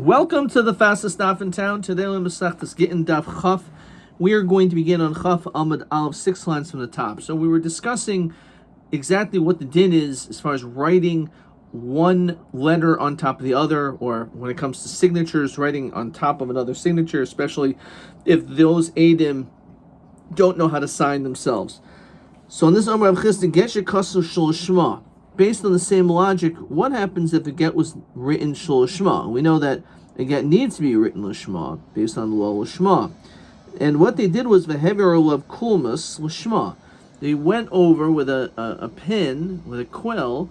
Welcome to the fastest daf in town. Today on Masechtas Gittin daf Chaf. We are going to begin on Chaf Amud Aleph, 6 lines from the top. So we were discussing exactly what the din is as far as writing one letter on top of the other, or when it comes to signatures, writing on top of another signature, especially if those Eidim don't know how to sign themselves. So in this Amar of Chisda, Geshe Kasu Shul Shema. Based on the same logic, what happens if the get was written Shul Shema? We know that a get needs to be written Lishma, based on the law Lishma. And what they did was Vehever of Kulmas Lishma. They went over with a pen, with a quill,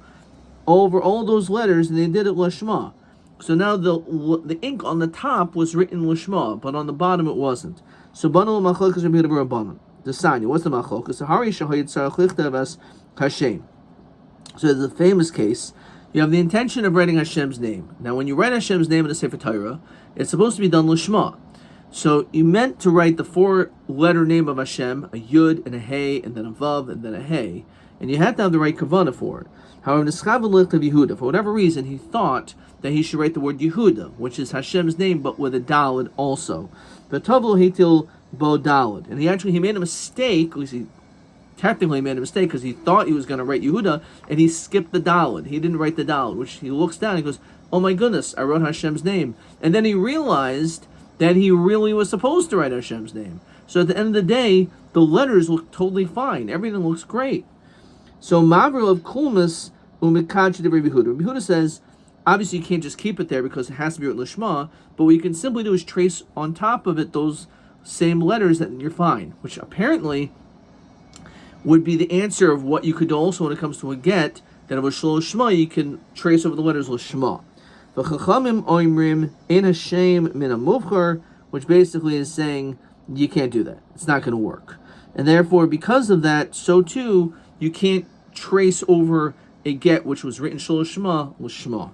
over all those letters, and they did it Lishma. So now the ink on the top was written Lishma, but on the bottom it wasn't. So Banal Machlokas Rabbi Rabbanan. The sign. What's the Machlokas? Hari Shahid Sarach Lichtavas Hashem. So there's a famous case. You have the intention of writing Hashem's name. Now, when you write Hashem's name in the Sefer Torah, it's supposed to be done Lishma. So you meant to write the 4-letter name of Hashem, a Yud and a Hey, and then a Vav, and then a Hey. And you had to have the right kavanah for it. However, Yehuda, for whatever reason, he thought that he should write the word Yehuda, which is Hashem's name, but with a Daled also. But Tavlo Hitil Bo Daled. And he made a mistake, at least he technically made a mistake, because he thought he was going to write Yehuda, and he skipped the Daled. He didn't write the Daled, which he looks down and he goes, oh my goodness, I wrote Hashem's name. And then he realized that he really was supposed to write Hashem's name. So at the end of the day, the letters look totally fine. Everything looks great. So Mavril of Kulmas Umikach de Rabbi Yehuda. Rabbi Yehuda says, obviously you can't just keep it there because it has to be written Lishma, but what you can simply do is trace on top of it those same letters, and you're fine. Which apparently would be the answer of what you could do also when it comes to a get, that it was Shlo Shema, you can trace over the letters Lishma. V'chachamim oimrim ein Hashem min ha-muvchar, which basically is saying you can't do that. It's not going to work. And therefore, because of that, so too, you can't trace over a get which was written Shlo Shema Lishma.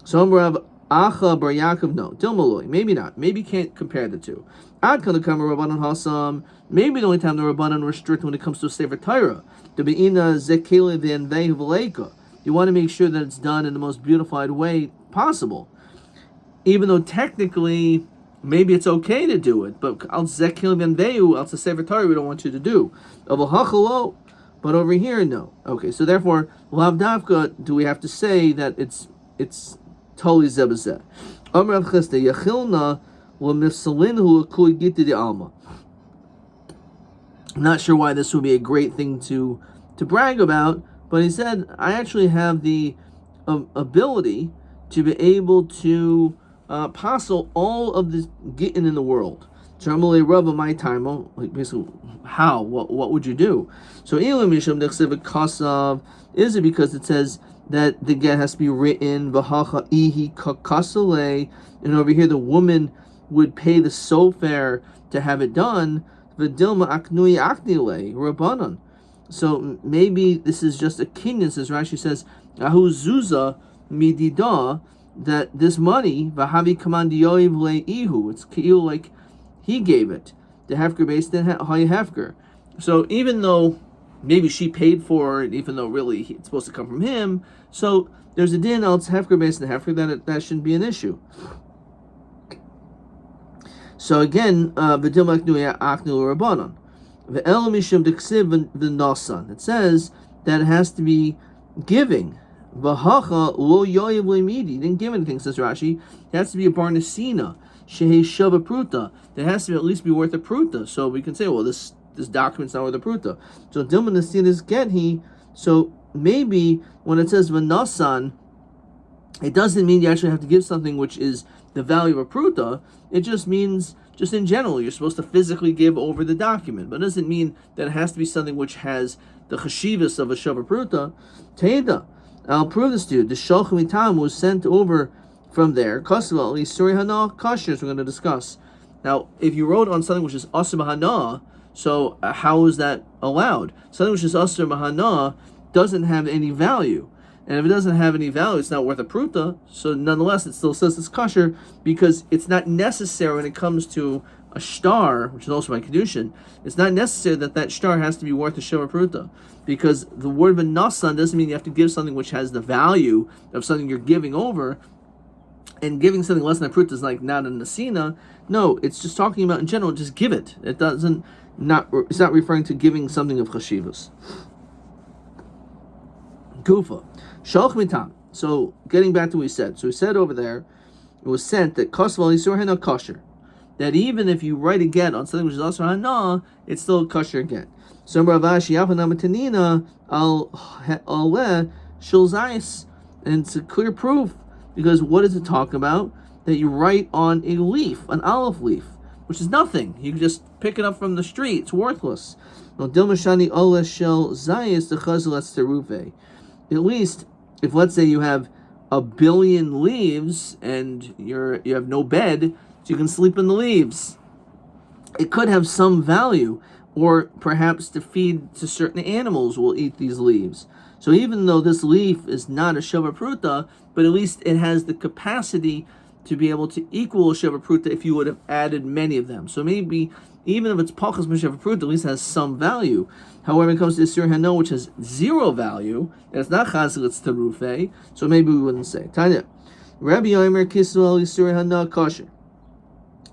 So Amrav Acha Bar Yaakov, no, Dilmaloi, maybe not. Maybe you can't compare the two. Ad Kanakam Rabbanan Hasam. Maybe the only time the Rabbanan were strict when it comes to a Sefer Torah. The Be'ina Zekele V'Envei V'Leika. You want to make sure that it's done in the most beautified way possible. Even though technically, maybe it's okay to do it, but Al Zekele V'Envei, Al Sefer Torah we don't want you to do. Avahachalo. But over here, no. Okay, so therefore, Lav Davka, do we have to say that it's totally zebazeh? Amar Rav Chisda, Yachilna l'mifsalinhu l'kul Gittin de Alma. I'm not sure why this would be a great thing to brag about, but he said, I actually have the ability to be able to passel all of the Gittin in the world. Jamale Rava my time, like basically, how? What would you do? So Elam Yisham Dechsev Kasav, is it because it says that the get has to be written Vahacha Ihi Kakasale, and over here the woman would pay the sofer to have it done. V'dilma Aknui Aknile Rabbanon. So maybe this is just a kinyan, says Rashi says Ahu Zuza Midida, that this money Vahavi Kamandiyoiv Leihu, it's like he gave it. The hefker based in Hay hefker. So even though maybe she paid for it, even though really it's supposed to come from him, so there's a din else hefker based in hefker that shouldn't be an issue. So again, v'dil maknu aknu rabbanon, v'el mishum deksiv v'nasan. It says that it has to be giving. V'hacha lo yoyev le'midi. He didn't give anything, says Rashi. It has to be a barnesina. Shehe shava pruta. That has to at least be worth a pruta. So we can say, well, this document's not worth a pruta. So dilma nasin is get he. So maybe when it says v'nasan, it doesn't mean you actually have to give something which is the value of a pruta. It just means, just in general, you're supposed to physically give over the document. But it doesn't mean that it has to be something which has the chashivas of a shava pruta. Teida. I'll prove this to you. The shalchim itam was sent over from there. Kasva, at least Suri Hana Kashers we're going to discuss. Now, if you wrote on something which is Asr Mahana, so how is that allowed? Something which is Asr Mahana doesn't have any value. And if it doesn't have any value, it's not worth a pruta. So nonetheless, it still says it's kosher because it's not necessary when it comes to a star, which is also by Kedushin, it's not necessary that that star has to be worth a Sheva Pruta, because the word V'nasan doesn't mean you have to give something which has the value of something you're giving over. And giving something less than a pruta is like not a nasina. No, it's just talking about in general. Just give it. It doesn't not. It's not referring to giving something of chashivas. Kufa, shalch mitam. So getting back to what we said. So we said over there, it was sent that kosval isur hana kosher. That even if you write a get on something which is also hana, it's still a kosher get. So Ravashi Yavanamatanina al shulzais, and it's a clear proof because what does it talk about? That you write on a leaf, an olive leaf, which is nothing. You can just pick it up from the street. It's worthless. At least, if let's say you have 1 billion leaves and you have no bed, so you can sleep in the leaves, it could have some value, or perhaps to feed to certain animals will eat these leaves. So even though this leaf is not a sheva pruta, but at least it has the capacity to be able to equal a sheva pruta if you would have added many of them. So maybe even if it's pachas sheva pruta, at least it has some value. However, when it comes to Isur Hano, which has zero value, and it's not chazel, it's terufe, so maybe we wouldn't say. Tanya, Rabbi Yomer Kiswell Isur Hana kosher.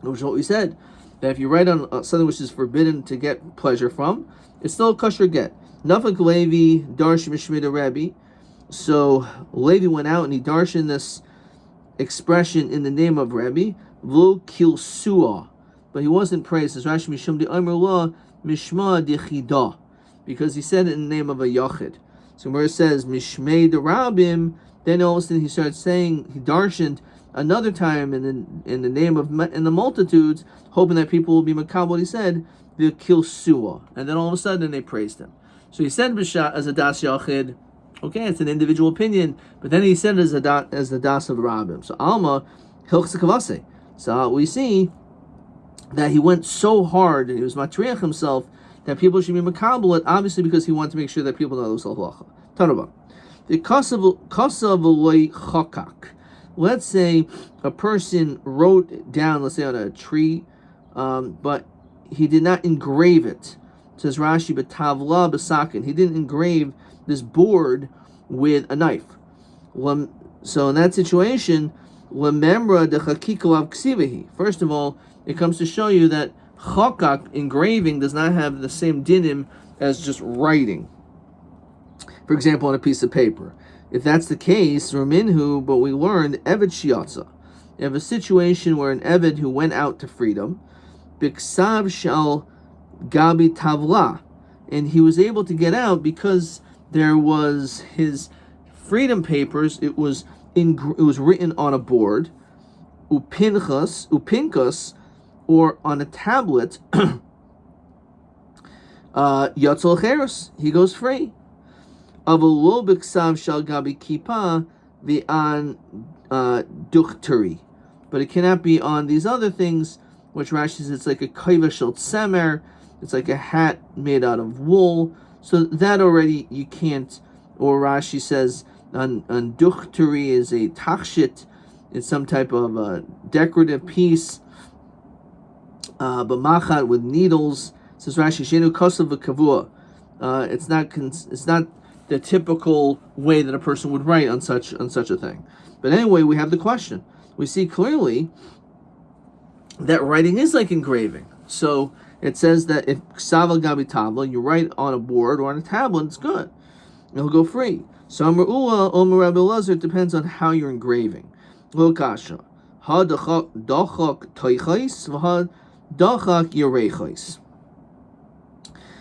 Which is what we said, that if you write on something which is forbidden to get pleasure from, it's still a kosher get. Nafak Levi Darsh Mishmida Rabbi. So Levi went out and he darshan this expression in the name of Rabbi, Vlo Kilsua. But he wasn't praised, as Rashi Mishum de Amr La Mishma de Chida, because he said it in the name of a Yachid. So where it says Mishmei de Rabim, then all of a sudden he started saying, he darshaned another time in the name of in the multitudes, hoping that people will be makabel what he said, the Kilsua. And then all of a sudden they praised him. So he said B'shat as a das Yachid. Okay, it's an individual opinion, but then he said it as the das of Rabbim. So Alma Hilchse Kavase. So we see that he went so hard and he was matriach himself that people should be makabel it, obviously because he wanted to make sure that people know the halacha. Tanaba. The kasav loy chakak. Let's say a person wrote down, let's say on a tree, but he did not engrave it. It says Rashi, "Betavla b'sakin." He didn't engrave this board with a knife. So in that situation, lememra de chakikalav ksivahi. First of all, it comes to show you that chakak, engraving, does not have the same dinim as just writing. For example, on a piece of paper. If that's the case, Raminhu, but we learned Eved Shiatza. You have a situation where an Eved who went out to freedom, Biksav Shal Gabi Tavla, and he was able to get out because there was his freedom papers. It was written on a board, upinkas, or on a tablet. Yatzol Cheres, he goes free. Avolo b'ksav shal gabi kippah v'an duchturi, but it cannot be on these other things, which Rashi says it's like a kaiva shel tsemer, it's like a hat made out of wool. So that already you can't. Or Rashi says on duchturi is a tachshit, it's some type of decorative piece, b'machat with needles. It says Rashi shenu kosav v'kavua. It's not the typical way that a person would write on such a thing. But anyway, we have the question. We see clearly that writing is like engraving. So it says that if Ksava Gabi Tavla, you write on a board or on a tablet, it's good. It'll go free. So Amar Ula, Omer Rabbi Elazar, it depends on how you're engraving. Lo kasha. Ha dachak toichais, v'ha dachak yerechais.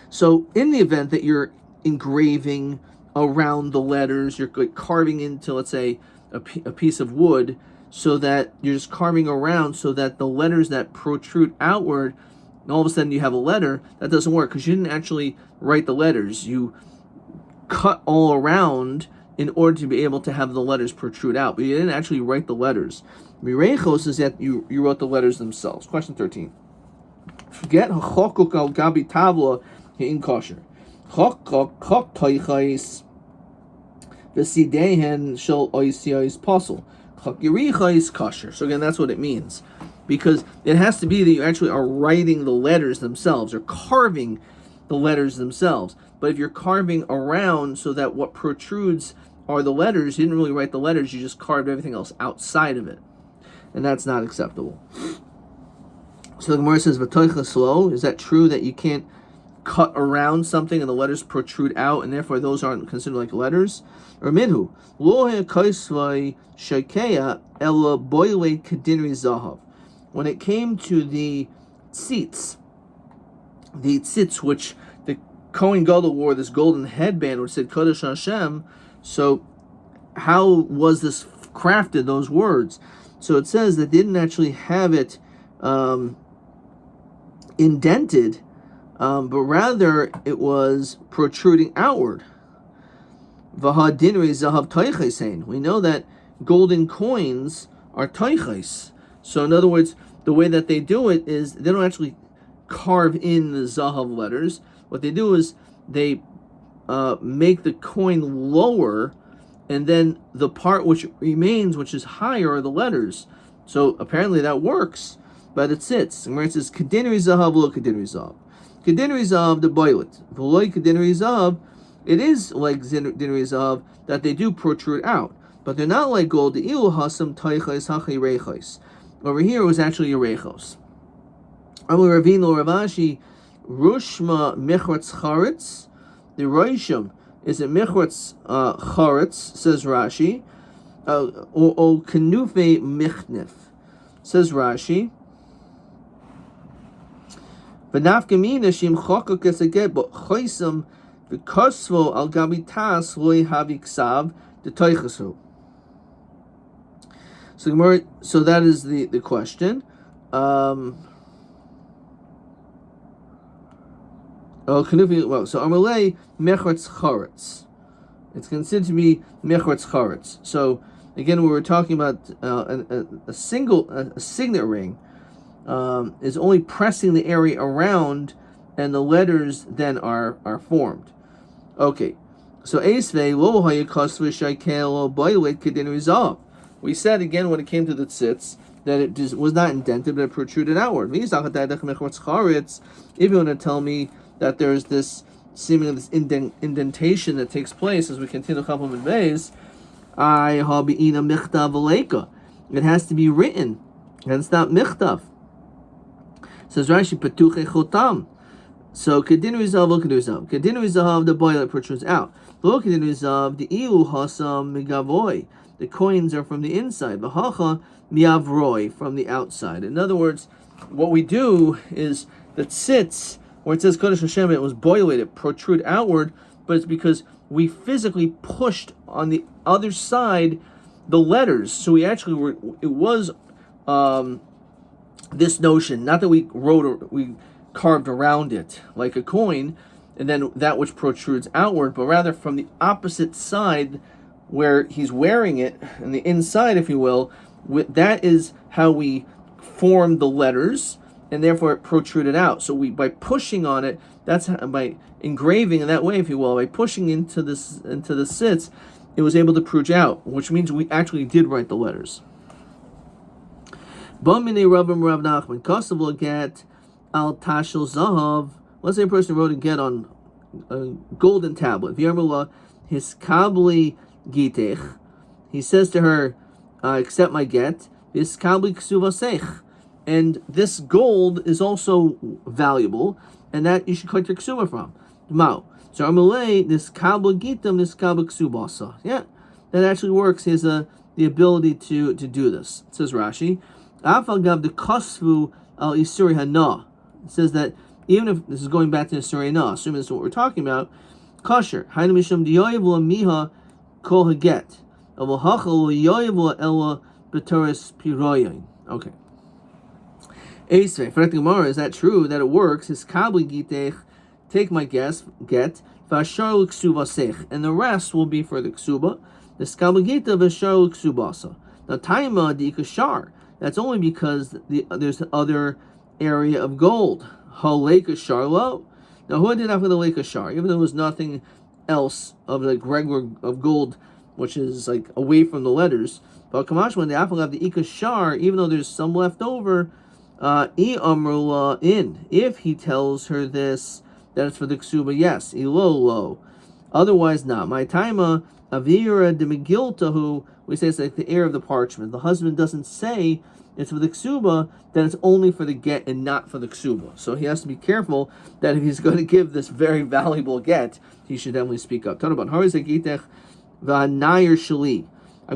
So in the event that you're engraving around the letters, you're carving into, let's say, a piece of wood, so that you're just carving around so that the letters that protrude outward, and all of a sudden you have a letter, that doesn't work because you didn't actually write the letters. You cut all around in order to be able to have the letters protrude out, but you didn't actually write the letters. Mirechos is that you wrote the letters themselves. Question 13. Get hachokuk al gabi tavla in kosher. Chok toichais v'sidehen shel oisiais posel. Chok yerichais kosher. So again, that's what it means, because it has to be that you actually are writing the letters themselves or carving the letters themselves. But if you're carving around so that what protrudes are the letters, you didn't really write the letters, you just carved everything else outside of it. and that's not acceptable. So the Gemara says, "V'toicha slow." Is that true that you can't cut around something and the letters protrude out, and therefore those aren't considered like letters? Or minhu lo kaisvai shakeya ela boile kedinri zahav. When it came to the tzitz, which the Kohen Gadol wore, this golden headband which said Kodesh Hashem. So how was this crafted? Those words. So it says that they didn't actually have it indented, but rather it was protruding outward. We know that golden coins are teiches. So in other words, the way that they do it is they don't actually carve in the zahav letters. What they do is they make the coin lower, and then the part which remains, which is higher, are the letters. So apparently that works, but it sits. And where it says kedinri zahav lo kedinri zahav. Kedinri zahav the boilet. V'loi kedinri zahav, it is like kedinri zahav that they do protrude out, but they're not like gold. The ilu hasam teiches hachi reichos. Over here it was actually a reichos. Amu Ravino Ravashi Rushma Mechratz Charetz. The Roishim is a Mechratz Charetz, says Rashi. O Kenufe Michnif, says Rashi. V'nafkamina shim chokok esaget but choisam v'kosvo al gabitas loy haviksav the toichasu. So that is the question. So Amalei Mechratz Charetz. It's considered to be Mechratz Charetz. So again, we were talking about a signet ring is only pressing the area around, and the letters then are formed. Okay, so Eisvei lo hayakosvu shaykel boilet kedin rizal. We said again when it came to the tzitz that it just was not indented, but it protruded outward. If you want to tell me that there's this seemingly this indentation that takes place as we continue Chafam and Beis, it has to be written, and it's not michtav. Says Rashi, Patuche Chotam. So Kedin Rizav, look at Rizav. Kedin Rizav, the boiler protrudes out. Look at Rizav, the Ilu Hasam Megavoy. The coins are from the inside. V'hacha Miavroi, from the outside. In other words, what we do is the tzitz, where it says Kodesh Hashem, it was boiled, it protrude outward, but it's because we physically pushed on the other side the letters. So we actually were, it was this notion, not that we carved around it like a coin, and then that which protrudes outward, but rather from the opposite side where he's wearing it, and the inside, if you will, that is how we formed the letters, and therefore it protruded out. So we, by pushing on it, that's how, by engraving in that way, if you will, by pushing into the sitz, it was able to protrude out, which means we actually did write the letters. Bamine Rabim Rav Nachman Kosovo get al tashel zahav. Let's say a person wrote a get on a golden tablet. V'yarmula his kabli gitech. He says to her, accept my get. His kabli ksuvasech. And this gold is also valuable, and that you should cut your ksuba from. Mao. So Amalei, this kabli gitam, this kabli ksubasa. Yeah, that actually works. He has the ability to do this. It says Rashi. Afal gav the kosvu al isuri hana. It says that even if this is going back to isuri hana, assuming this is what we're talking about, kosher. Hainu mishum diyoyev la miha kol haget. Avol hachal yoyev la ella b'toris piroyin. Okay. Eisvei, for the Gemara, is that true that it works? His kabli gitech, take my get, v'ashar l'ksubasech, and the rest will be for the ksuba. The kabli gita v'ashar l'ksubasa. Now taima di kashar. That's only because there's the other area of gold. Halek sharlo. Now who did not for the lake of shar? Even though there was nothing else of like regular of gold, which is like away from the letters. But Kamash when the apple have the ikashar, even though there's some left over, if he tells her this, that it's for the ksuba, yes, ilolo. Otherwise not. My taima avira de megiltahu, we say it's like the air of the parchment. The husband doesn't say it's for the ksuba, then it's only for the get and not for the ksuba. So he has to be careful that if he's going to give this very valuable get, he should definitely speak up. I'm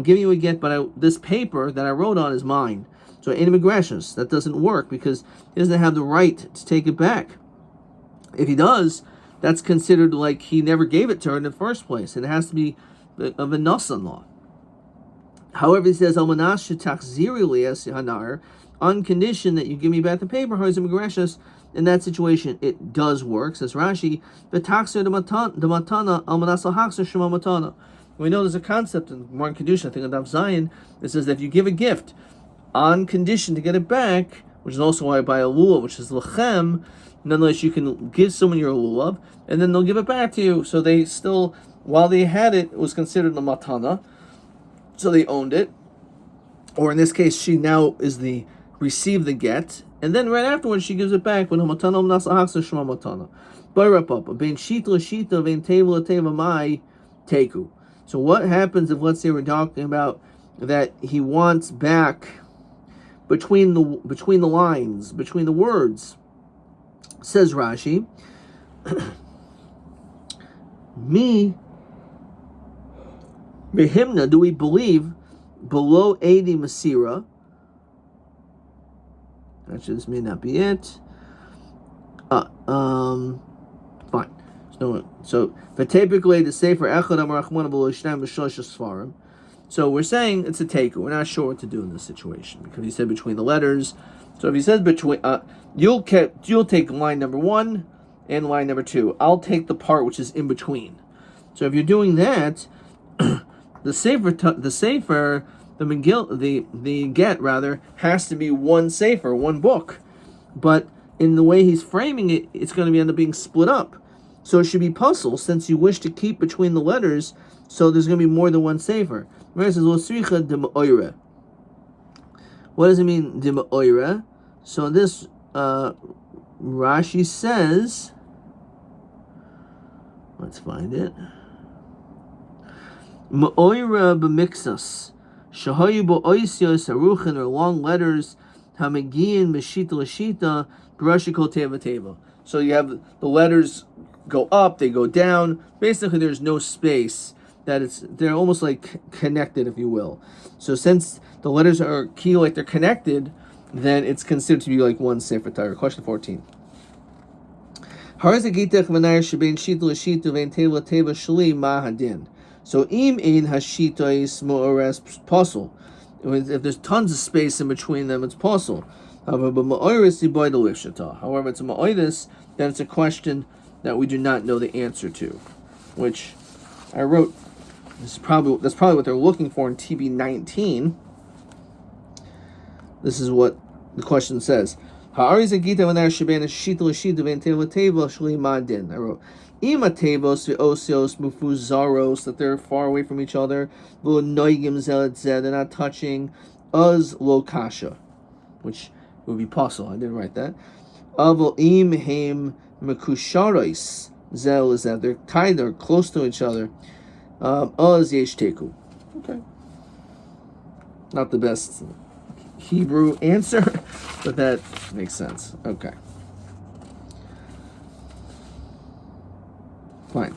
giving you a get, but this paper that I wrote on is mine. So in immigration, that doesn't work because he doesn't have the right to take it back. If he does, that's considered like he never gave it to her in the first place. And it has to be of a son-in-law. However, he says, on condition that you give me back the paper, in that situation, it does work. Says Rashi, we know there's a concept in Gemara Kedusha, I think on Daf Zion, that says that if you give a gift on condition to get it back, which is also why I buy a lulav, which is lechem, nonetheless you can give someone your lulav, and then they'll give it back to you. So they still, while they had it, it was considered a matana, so they owned it. Or in this case, she now is the receive the get, and then right afterwards she gives it back when matana mnasa haksa shema matana. Bayrapapa bein shita l'shita vein teva l'teva mai teku. So what happens if, let's say, we're talking about that he wants back between the lines, between the words? Says Rashi, me behimna, do we believe below 80 masira? Actually, this may not be it. Fine. So typically the sefer echad amar rachmana below shnayim b'shlosh sfarim. So we're saying it's a takeout. We're not sure what to do in this situation because he said between the letters. So if he says between, you'll take line number 1 and line number 2. I'll take the part which is in between. So if you're doing that, the get rather has to be one sefer, one book. But in the way he's framing it, it's going to end up being split up. So it should be puzzle since you wish to keep between the letters. So there's going to be more than one sefer. What does it mean, dima'oire? So this Rashi says, let's find it. Ma'oire b'mixas, shahayu ba'oisios aruchin, or long letters, hamagiyin b'shita l'shita, b'rashi kol teva teva. So you have the letters go up, they go down. Basically, there's no space. They're almost like connected, if you will. So since the letters are key, like they're connected, then it's considered to be like one sefer Torah. Question 14. So im in hashita is mo'ores puzzle. If there's tons of space in between them, it's puzzle. However, it's a ma'oidis, then it's a question that we do not know the answer to, which I wrote. That's probably what they're looking for in TB 19. This is what the question says. I wrote, that they're far away from each other, they're not touching, lo kasha, which would be possible. I didn't write that. That they're tied, they're close to each other. Okay. Not the best Hebrew answer, but that makes sense. Okay. Fine.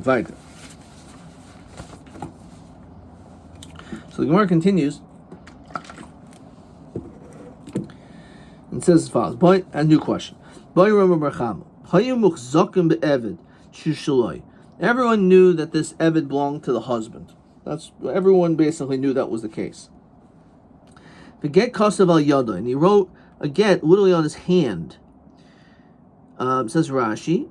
Weiter. So the Gemara continues and says as follows. But a new question. Everyone knew that this Eved belonged to the husband. Everyone basically knew that was the case. The get kasav al yada, and he wrote a get literally on his hand. Says Rashi,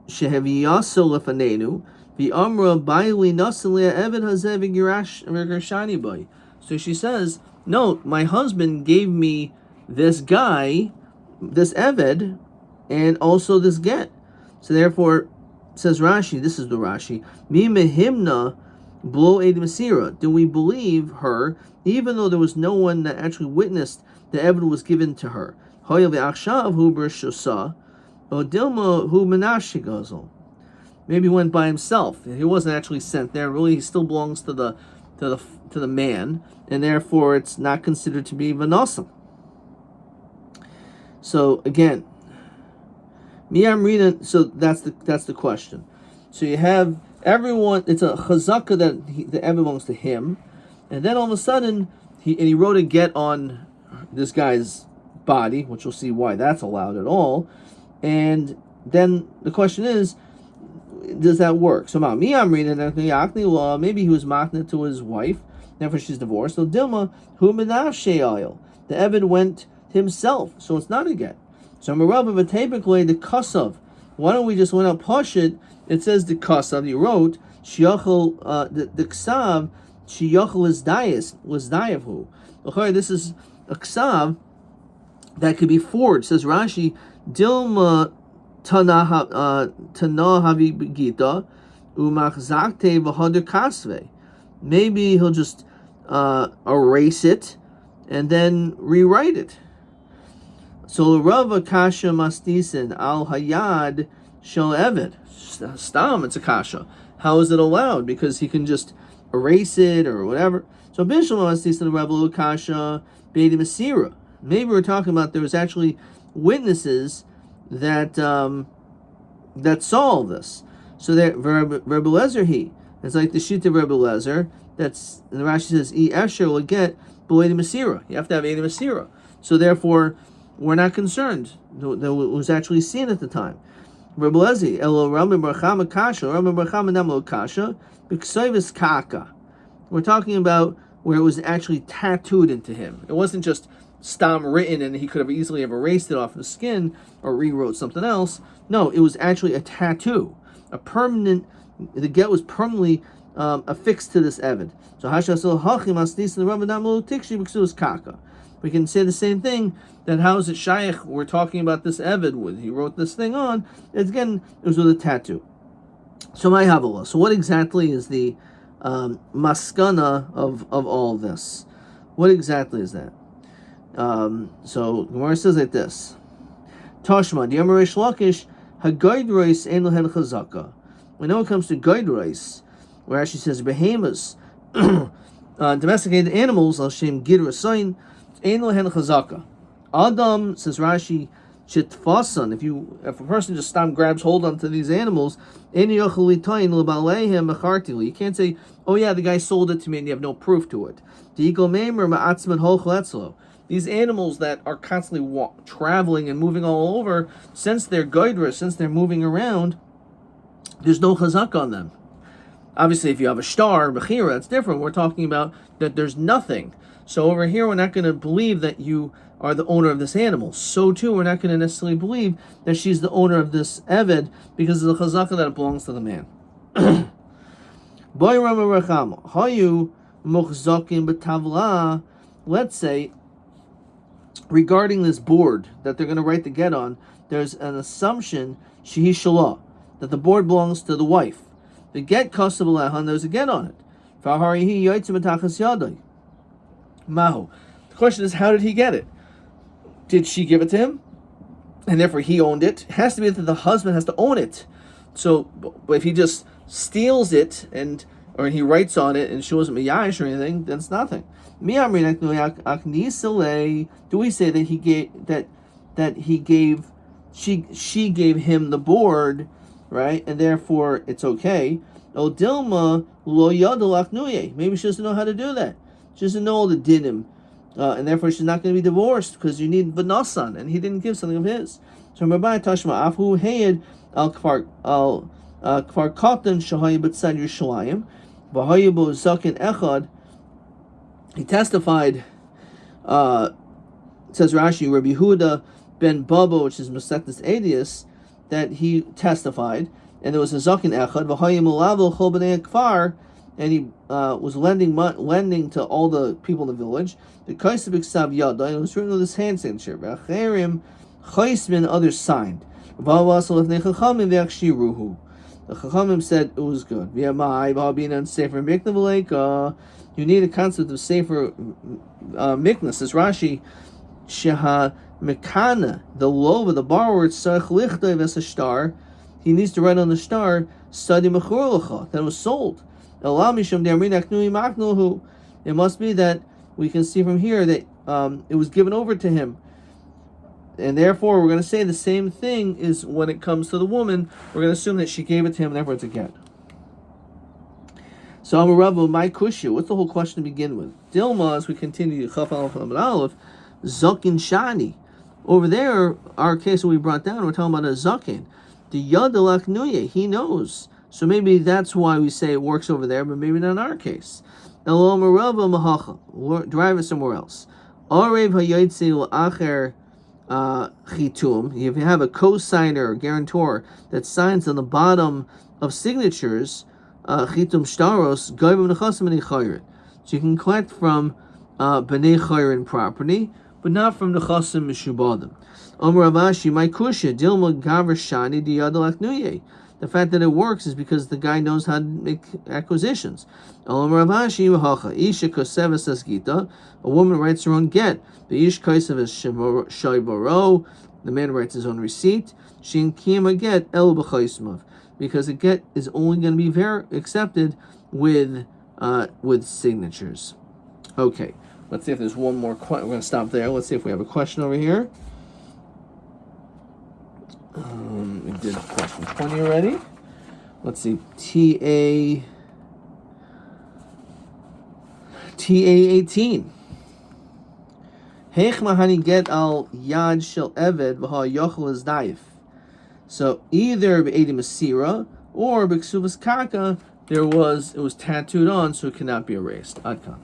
sheheviyaso lefanenu, v'amra baili nasaleh Eved hazev gershani bay. So she says, no, my husband gave me this guy, this Eved, and also this get. So therefore, says Rashi, this is the Rashi, mi mehimna blo ed masira. Do we believe her, even though there was no one that actually witnessed the Eved was given to her? Hoya ve'achshav hu b'rshosa, odilma hu menashi gazel. Maybe he went by himself. He wasn't actually sent there. Really, he still belongs to the to the man, and therefore it's not considered to be v'nosam. So again, miyamrina. So that's the question. So you have everyone. It's a chazaka that the belongs to him, and then all of a sudden he wrote a get on this guy's body, which you'll see why that's allowed at all. And then the question is, does that work? So maybe he was matna to his wife, therefore she's divorced. So Dilma, who menashe the Eved went himself, so it's not a get. So Merabah typically the kasav. Why don't we just went out push it? It says the kasav. You wrote shiachol the ksav shiachol is dayas was dayavu. Okay, this is a ksav that could be forged. Says Rashi, Dilma Tana Havi Gita Umachzakte V'Hader Kasve. Maybe he'll just erase it and then rewrite it. So Rava Kasha Mastisen Al Hayad Shel Eved. Stam, it's a kasha. How is it allowed? Because he can just erase it or whatever. So Bishlam Mastisen Rava Kasha Bedi Masira. Maybe we're talking about there was actually witnesses that that saw all this. So that Rabbi Lezer it's like the sheet of Rabbi Lezer. That's the Rashi says E Esher will get B'Ledi Masira. You have to have Edi Masira. So therefore, we're not concerned that it was actually seen at the time. Rabbi Lezer Elo Rabbi Barchama Kasha Rabbi Barchama Namlo Kasha B'Ksayvis Kaka. We're talking about where it was actually tattooed into him. It wasn't just stam written and he could have easily have erased it off the skin or rewrote something else. No, it was actually a tattoo, a permanent. The get was permanently affixed to this Eved. So we can say the same thing. That how is it shaykh? We're talking about this Eved with he wrote this thing on. It's again it was with a tattoo. So my havala. So what exactly is the maskana of all this? What exactly is that? So Gemara says like this: Tashma, the Amarish Lakish, Hagoidrois ein lehen chazaka. We know it comes to Goidrois, where actually says behemoths, domesticated animals, al shem gidra sign, ein lehen chazaka. Adam, says Rashi, shitfasan. If a person just grabs hold onto these animals, you can't say, oh yeah, the guy sold it to me, and you have no proof to it. These animals that are constantly traveling and moving all over, since they're goydra, since they're moving around, there's no chazak on them. Obviously, if you have a star, bechira, it's different. We're talking about that there's nothing. So over here, we're not going to believe that you are the owner of this animal. So too, we're not going to necessarily believe that she's the owner of this eved because of the chazaka that it belongs to the man. Let's say, regarding this board that they're going to write the get on, there's an assumption shehi shalah, that the board belongs to the wife. The get kasav alehan, there's a get on it. Mahu. The question is, how did he get it? Did she give it to him? And therefore he owned it? It has to be that the husband has to own it. So, but if he just steals it or he writes on it and shows him a yash or anything, then it's nothing. Do we say that she gave him the board, right? And therefore it's okay. Maybe she doesn't know how to do that. She doesn't know all the dinim. And therefore she's not going to be divorced because you need v'nasan, and he didn't give something of his. So Rabbi Tashma Afu Hayed al Kfar Katan Shahaya B'Tzad Yerushalayim V'Hayabu Zakin Echad. He testified. Says Rashi, Rabbi Huda ben Baba, which is Masechtas Edius, that he testified, and there was a Zakin Echad V'Hayim Ulavel Chol B'nei Kfar, and he was lending to all the people in the village. The Kaisabik Sav Yada, and it was written with his hand signature. V'Acherim Chaismin, others signed. The Chachamim said it was good. You need a concept of sefer miknas. Says Rashi, Sheha Mekana, the lova, the borrower, Tzarech Lichtov as a star. He needs to write on the star, Study Mechor Lecha, that was sold. It must be that we can see from here that it was given over to him. And therefore, we're going to say the same thing is when it comes to the woman. We're going to assume that she gave it to him, and therefore it's a get. So, Amar Rabbi, my kushya. What's the whole question to begin with? Dilma, as we continue, Chaf Aleph Amud Aleph, Zakin Shani. Over there, our case that we brought down, we're talking about a Zakin. The Yadalak Nuye, he knows. So maybe that's why we say it works over there, but maybe not in our case. Amar Rabbi Mahacha. Drive it somewhere else. Arev Hayotzi L'Acher Chitum. If you have a co-signer or guarantor that signs on the bottom of signatures, Chitum Shtaros, Goyim Nechasim B'nei Chayrin. So you can collect from B'nei Chayrin property, but not from Nechasim Mishubadim. Omer Avashi, my kusha, Dilma Gaver Shani Diyadalak Nuye. The fact that it works is because the guy knows how to make acquisitions. Omer Avashi Vahacha, Isha Kosevas Gita, a woman writes her own get. The Ish Kosevas Shaivaro, the man writes his own receipt. Shin Kiyama get El B'chaismav. Because a get is only going to be accepted with signatures. Okay, let's see if there's one more question. We're going to stop there. Let's see if we have a question over here. We did question 20 already. Let's see. TA 18. Heich mahani get al yad shel eved v'ha yochel is daif. So either Be'edi Masira or B'Ksubas Kaka, it was tattooed on, so it cannot be erased. Adkan.